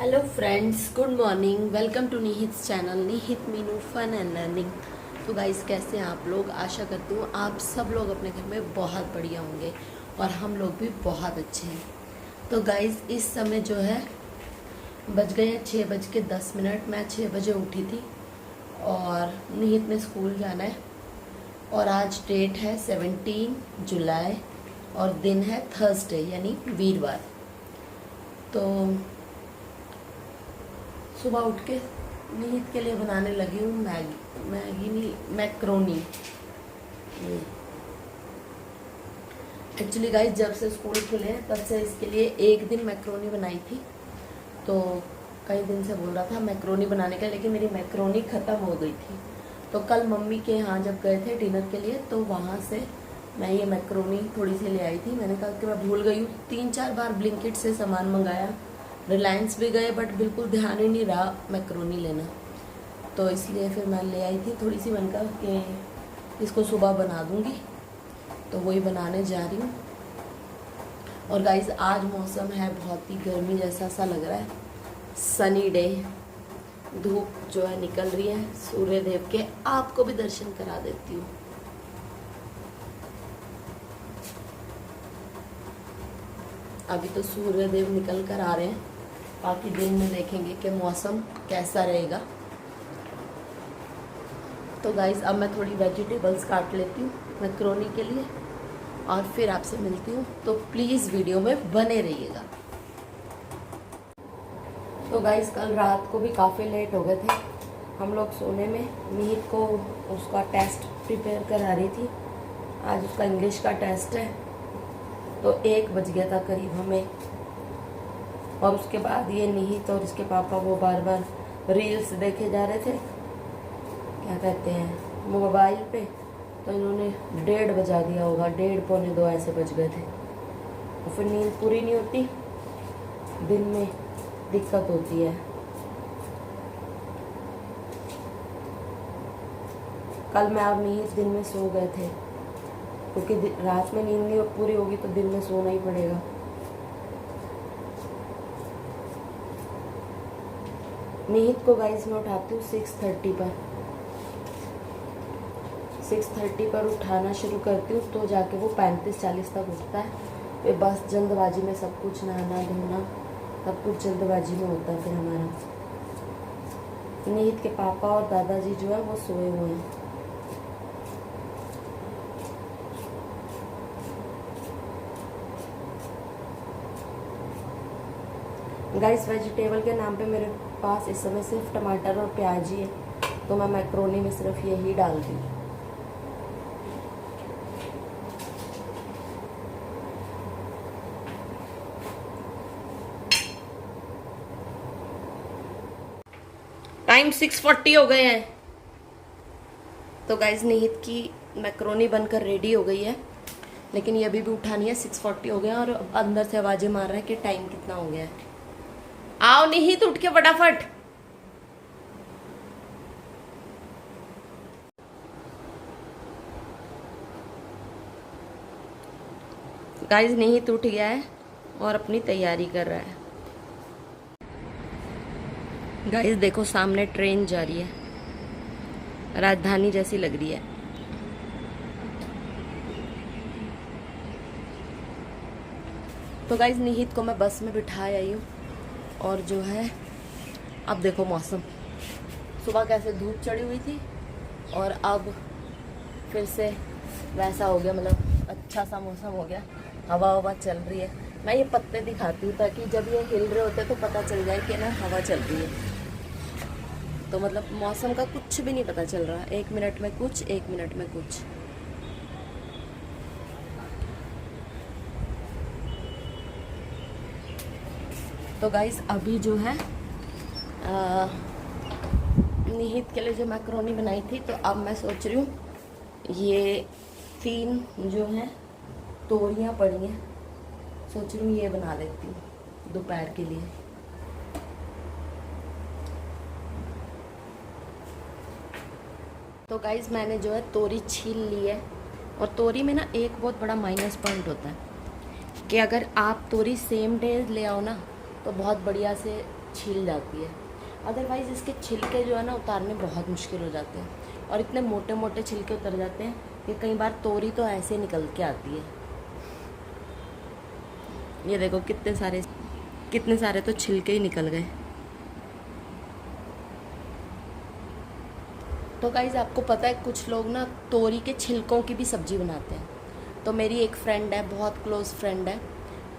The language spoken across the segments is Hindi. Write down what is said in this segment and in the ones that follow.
Hello friends, good morning. Welcome to Nihit channel, Nihit Meenu fun and learning. तो गाइस, कैसे हैं आप लोग? आशा करती हूँ आप सब लोग अपने घर में बहुत बढ़िया होंगे और हम लोग भी बहुत अच्छे हैं। तो गाइस, इस समय जो है बज गए हैं 6:10। मैं 6 बजे उठी थी और निहित ने स्कूल जाना है। और आज डेट है 17 जुलाई और दिन है थर्सडे यानी वीरवार। तो सुबह उठ के निहित के लिए बनाने लगी हूँ मैगी नहीं, मैक्रोनी। एक्चुअली गाइस, जब से स्कूल खुले हैं तब से इसके लिए एक दिन मैक्रोनी बनाई थी। तो कई दिन से बोल रहा था मैक्रोनी बनाने का, लेकिन मेरी मैक्रोनी ख़त्म हो गई थी। तो कल मम्मी के यहाँ जब गए थे डिनर के लिए तो वहाँ से मैं ये मैक्रोनी थोड़ी सी ले आई थी। मैंने कहा कि मैं भूल गई हूँ, 3-4 बार ब्लिंकिट से सामान मंगाया, रिलायंस भी गए, बट बिल्कुल ध्यान ही नहीं रहा मैक्रोनी लेना। तो इसलिए फिर मैं ले आई थी थोड़ी सी, बनकर कि इसको सुबह बना दूंगी। तो वही बनाने जा रही हूँ। और गाइस, आज मौसम है बहुत ही गर्मी जैसा सा लग रहा है, सनी डे। धूप जो है निकल रही है सूर्य देव के। आपको भी दर्शन करा देती हूँ। अभी तो सूर्य देव निकल कर आ रहे हैं, बाकी दिन में देखेंगे कि मौसम कैसा रहेगा। तो गाइस, अब मैं थोड़ी वेजिटेबल्स काट लेती हूँ मैक्रोनी के लिए और फिर आपसे मिलती हूँ। तो प्लीज़ वीडियो में बने रहिएगा। तो गाइस, कल रात को भी काफ़ी लेट हो गए थे हम लोग सोने में। निहित को उसका टेस्ट प्रिपेयर करा रही थी। आज उसका इंग्लिश का टेस्ट है। तो 1 बज गया था करीब हमें। और उसके बाद ये निहित और इसके पापा वो बार बार रील्स देखे जा रहे थे, क्या कहते हैं, मोबाइल पे। तो इन्होंने 1:30 बजा दिया होगा, 1:30 पौने 2 ऐसे बज गए थे। और फिर नींद पूरी नहीं होती, दिन में दिक्कत होती है। कल मैं और निहित दिन में सो गए थे, क्योंकि रात में नींद नहीं पूरी होगी तो दिन में सोना ही पड़ेगा। निहित को गाइस मैं उठाती हूँ 6:30 पर। 6:30 पर उठाना शुरू करती हूँ तो जाके वो 35-40 तक उठता है। फिर बस जल्दबाजी में सब कुछ, नहाना धोना सब कुछ जल्दबाजी में होता है फिर हमारा। निहित के पापा और दादाजी जो है वो सोए हुए हैं। गाइस, वेजिटेबल के नाम पे मेरे पास इस समय सिर्फ टमाटर और प्याज ही है, तो मैं मैक्रोनी में सिर्फ यही डाल दी। टाइम 6:40 हो गए हैं। तो गाइस, निहित की मैक्रोनी बनकर रेडी हो गई है, लेकिन ये अभी भी उठा नहीं है। 6:40 हो गया और अंदर से आवाजें मार रहा है कि टाइम कितना हो गया है। आओ निहित, उठ के फटाफट। गाइस, निहित उठ गया है और अपनी तैयारी कर रहा है। गाइस देखो, सामने ट्रेन जा रही है, राजधानी जैसी लग रही है। तो गाइस, निहित को मैं बस में बिठा आई हूँ और जो है अब देखो मौसम, सुबह कैसे धूप चढ़ी हुई थी और अब फिर से वैसा हो गया, मतलब अच्छा सा मौसम हो गया। हवा चल रही है। मैं ये पत्ते दिखाती हूँ ताकि जब ये हिल रहे होते तो पता चल जाए कि ना हवा चल रही है। तो मतलब मौसम का कुछ भी नहीं पता चल रहा, 1 मिनट में कुछ, 1 मिनट में कुछ। तो गाइस, अभी जो है निहित के लिए जो मैक्रोनी बनाई थी, तो अब मैं सोच रही हूँ ये 3 जो हैं तोरियां पड़ी हैं, सोच रही हूँ ये बना लेती हूँ दोपहर के लिए। तो गाइस, मैंने जो है तोरी छील ली है। और तोरी में ना एक बहुत बड़ा माइनस पॉइंट होता है कि अगर आप तोरी सेम डे ले आओ ना तो बहुत बढ़िया से छील जाती है। अदरवाइज़ इसके छिलके जो है ना उतारने बहुत मुश्किल हो जाते हैं, और इतने मोटे मोटे छिलके उतर जाते हैं कि कई बार तोरी तो ऐसे निकल के आती है। ये देखो कितने सारे तो छिलके ही निकल गए। तो गाइज़ आपको पता है कुछ लोग ना तोरी के छिलकों की भी सब्ज़ी बनाते हैं। तो मेरी एक फ्रेंड है, बहुत क्लोज़ फ्रेंड है,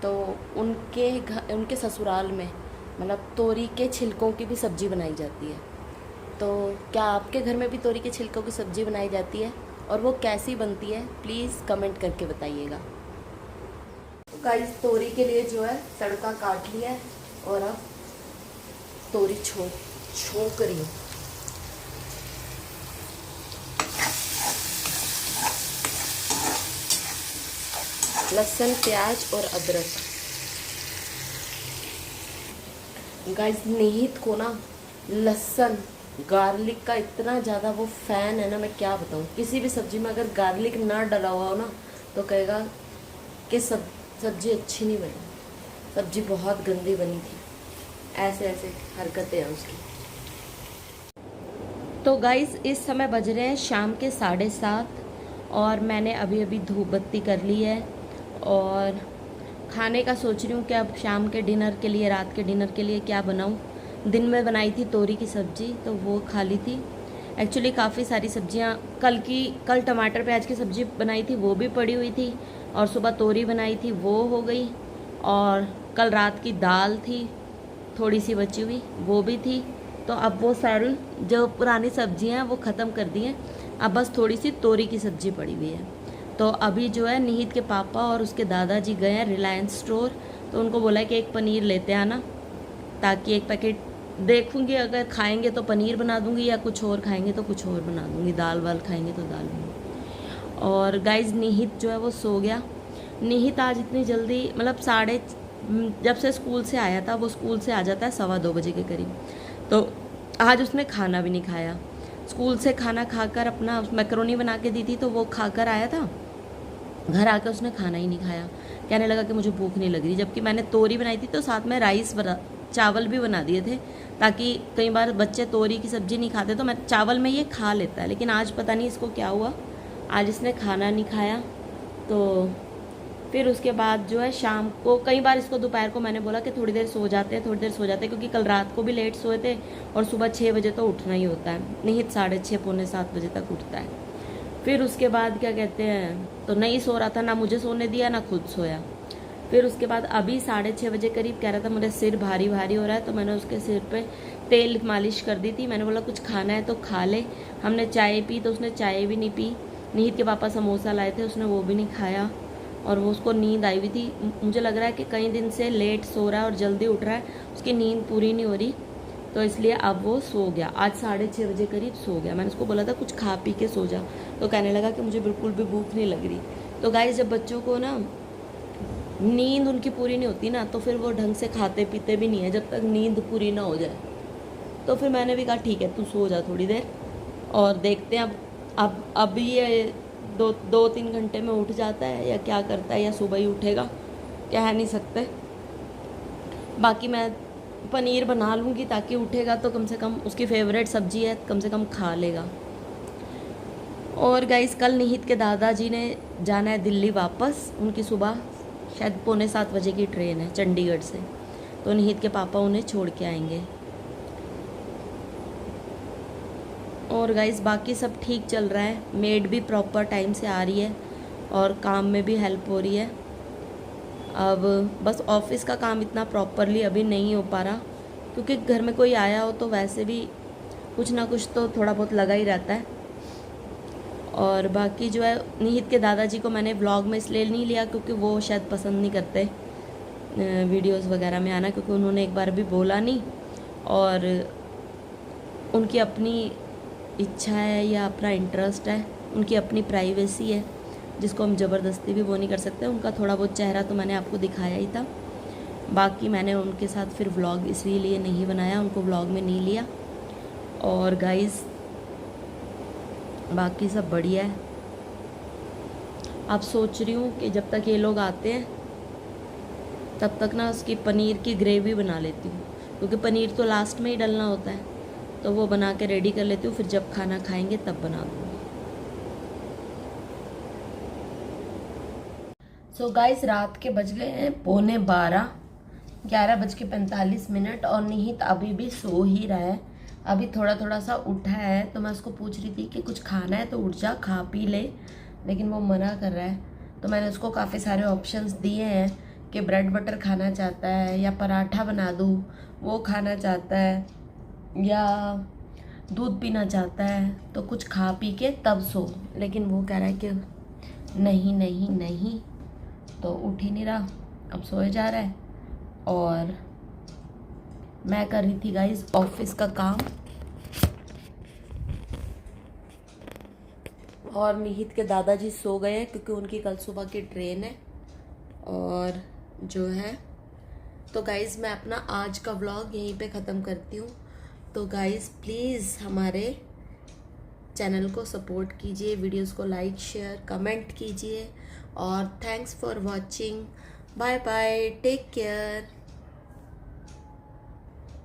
तो उनके ससुराल में मतलब तोरी के छिलकों की भी सब्ज़ी बनाई जाती है। तो क्या आपके घर में भी तोरी के छिलकों की सब्ज़ी बनाई जाती है, और वो कैसी बनती है प्लीज़ कमेंट करके बताइएगा। गाइस तोरी के लिए जो है तड़का काट लिया है, और अब तोरी छोंक रही हूँ। लहसुन, प्याज और अदरक। गाइस निहित को ना लहसुन गार्लिक का इतना ज़्यादा वो फ़ैन है ना, मैं क्या बताऊँ। किसी भी सब्ज़ी में अगर गार्लिक ना डला हुआ हो ना तो कहेगा कि सब्ज़ी अच्छी नहीं बनी, सब्ज़ी बहुत गंदी बनी थी। ऐसे हरकतें हैं उसकी। तो गाइस इस समय बज रहे हैं शाम के 7:30, और मैंने अभी धूप बत्ती कर ली है, और खाने का सोच रही हूँ कि अब शाम के डिनर के लिए, रात के डिनर के लिए क्या बनाऊँ। दिन में बनाई थी तोरी की सब्ज़ी तो वो खा ली थी। एक्चुअली काफ़ी सारी सब्जियाँ कल टमाटर प्याज की सब्ज़ी बनाई थी वो भी पड़ी हुई थी, और सुबह तोरी बनाई थी वो हो गई, और कल रात की दाल थी थोड़ी सी बची हुई वो भी थी। तो अब वो सारी जो पुरानी सब्जियाँ हैं वो ख़त्म कर दी हैं, अब बस थोड़ी सी तोरी की सब्ज़ी पड़ी हुई है। तो अभी जो है निहित के पापा और उसके दादाजी गए हैं रिलायंस स्टोर, तो उनको बोला है कि एक पनीर लेते आना, ताकि एक पैकेट देखूंगी, अगर खाएंगे तो पनीर बना दूंगी, या कुछ और खाएंगे तो कुछ और बना दूंगी, दाल वाल खाएंगे तो दाल बना। और गाइज निहित जो है वो सो गया। निहित आज इतनी जल्दी मतलब जब से स्कूल से आया था, वो स्कूल से आ जाता है 2:15 बजे के करीब, तो आज उसने खाना भी नहीं खाया। स्कूल से खाना खाकर अपना मैक्रोनी बना के दी थी तो वो खाकर आया था, घर आकर उसने खाना ही नहीं खाया। कहने लगा कि मुझे भूख नहीं लग रही, जबकि मैंने तोरी बनाई थी तो साथ में चावल भी बना दिए थे, ताकि कई बार बच्चे तोरी की सब्ज़ी नहीं खाते तो मैं चावल में ये खा लेता है। लेकिन आज पता नहीं इसको क्या हुआ, आज इसने खाना नहीं खाया। तो फिर उसके बाद जो है शाम को, कई बार इसको दोपहर को मैंने बोला कि थोड़ी देर सो जाते हैं, क्योंकि कल रात को भी लेट सोए थे, और सुबह 6 बजे तो उठना ही होता है। निहित 6:30 पौने 7 बजे तक उठता है। फिर उसके बाद क्या कहते हैं, तो नहीं सो रहा था, ना मुझे सोने दिया ना खुद सोया। फिर उसके बाद अभी 6:30 बजे करीब कह रहा था मुझे सिर भारी भारी हो रहा है, तो मैंने उसके सिर पे तेल मालिश कर दी थी। मैंने बोला कुछ खाना है तो खा ले। हमने चाय पी तो उसने चाय भी नहीं पी। निहित के पापा समोसा लाए थे, उसने वो भी नहीं खाया, और वो उसको नींद आई हुई थी। मुझे लग रहा है कि कई दिन से लेट सो रहा है और जल्दी उठ रहा है, उसकी नींद पूरी नहीं हो रही, तो इसलिए अब वो सो गया। आज 6:30 बजे करीब सो गया। मैंने उसको बोला था कुछ खा पी के सो जा, तो कहने लगा कि मुझे बिल्कुल भी भूख नहीं लग रही। तो गाइस जब बच्चों को ना नींद उनकी पूरी नहीं होती ना, तो फिर वो ढंग से खाते पीते भी नहीं है जब तक नींद पूरी ना हो जाए। तो फिर मैंने भी कहा ठीक है तू सो जा थोड़ी देर, और देखते हैं अब ये 2-3 घंटे में उठ जाता है या क्या करता है, या सुबह ही उठेगा, कह नहीं सकते। बाकी मैं पनीर बना लूँगी ताकि उठेगा तो कम से कम, उसकी फेवरेट सब्जी है, कम से कम खा लेगा। और गाइस कल निहित के दादाजी ने जाना है दिल्ली वापस, उनकी सुबह शायद पौने 7 बजे की ट्रेन है चंडीगढ़ से, तो निहित के पापा उन्हें छोड़ के आएंगे। और गाइस बाकी सब ठीक चल रहा है, मेड भी प्रॉपर टाइम से आ रही है, और काम में भी हेल्प हो रही है। अब बस ऑफिस का काम इतना प्रॉपरली अभी नहीं हो पा रहा, क्योंकि घर में कोई आया हो तो वैसे भी कुछ ना कुछ तो थोड़ा बहुत लगा ही रहता है। और बाकी जो है निहित के दादाजी को मैंने व्लॉग में इसलिए नहीं लिया क्योंकि वो शायद पसंद नहीं करते वीडियोस वगैरह में आना, क्योंकि उन्होंने एक बार भी बोला नहीं, और उनकी अपनी इच्छा है या अपना इंटरेस्ट है, उनकी अपनी प्राइवेसी है जिसको हम ज़बरदस्ती भी वो नहीं कर सकते। उनका थोड़ा बहुत चेहरा तो मैंने आपको दिखाया ही था, बाकी मैंने उनके साथ फिर व्लॉग इसीलिए नहीं बनाया, उनको व्लॉग में नहीं लिया। और गाइस बाकी सब बढ़िया है। अब सोच रही हूँ कि जब तक ये लोग आते हैं तब तक ना उसकी पनीर की ग्रेवी बना लेती हूँ, क्योंकि पनीर तो लास्ट में ही डलना होता है, तो वो बना के रेडी कर लेती हूँ, फिर जब खाना खाएंगे तब बना दूँगी। सो गाइस, रात के बज गए हैं 11:15, 11:45, और निहित अभी भी सो ही रहा है। अभी थोड़ा थोड़ा सा उठा है, तो मैं उसको पूछ रही थी कि कुछ खाना है तो उठ जा खा पी ले, लेकिन वो मना कर रहा है। तो मैंने उसको काफ़ी सारे ऑप्शंस दिए हैं कि ब्रेड बटर खाना चाहता है या पराठा बना दूँ, वो खाना चाहता है या दूध पीना चाहता है, तो कुछ खा पी के तब सो। लेकिन वो कह रहा है कि नहीं नहीं नहीं, तो उठ ही नहीं रहा, अब सोए जा रहा है। और मैं कर रही थी गाइस ऑफिस का काम, और निहित के दादाजी सो गए हैं क्योंकि उनकी कल सुबह की ट्रेन है। और जो है तो गाइस, मैं अपना आज का व्लॉग यहीं पे ख़त्म करती हूँ। तो गाइस प्लीज़ हमारे चैनल को सपोर्ट कीजिए, वीडियोस को लाइक शेयर कमेंट कीजिए, और thanks for watching. Bye bye, take care.